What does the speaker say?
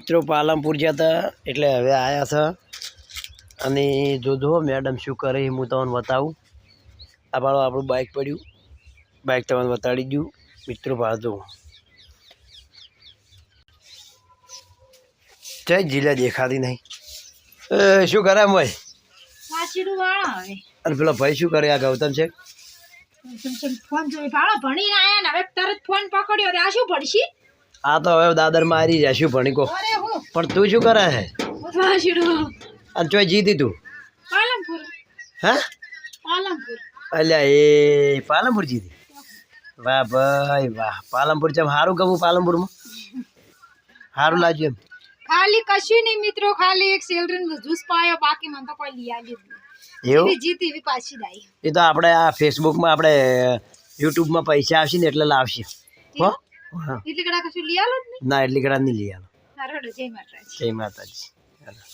મિત્રો પાલનપુર ગયા હતા એટલે હવે આવ્યા છે અને જોજો મેડમ શું કરે હું તમને બતાવું. આ બાળો આપણું બાઇક પડ્યું, બાઇક તમને બતાડી દઉં મિત્રો. પાડજો જય જીલા દેખાતી નહીં. શું કરે એમ ભાઈ? અને પેલો ભાઈ શું કરે? આ ગૌતમ છે ફોન જોઈ ભાડો ભણીને આયા ને હવે તરત ફોન પકડ્યો. આ શું ભણશી? આ તો હવે દાદર મારી જાય શું ભણી કો. અરે હું પણ તું શું કરે હે? વાશીડું અને ચોય જીતી તું? પાલનપુર. હા પાલનપુર. અલ્યા એ પાલનપુર જીતી? વાહ ભાઈ વાહ. પાલનપુર છે સારું ગમું? પાલનપુરમાં સારું લાગ્યું એમ? ખાલી કશું નહીં મિત્રો, ખાલી એક સેલરીન જ્યુસ પાયો, બાકી મને તો કોઈ લઈ આવ્યું એવું? જીતી એવી પાછી દાઈ. એ તો આપણે આ ફેસબુકમાં આપણે યુટ્યુબમાં પૈસા આવશે ને એટલે લાવશે. હો હા. એટલે કડા કશું લઈ આલો જ નહીં. ના એટલી કડા નહીં લઈ આલો. સારો જય માતાજી. જય માતાજી.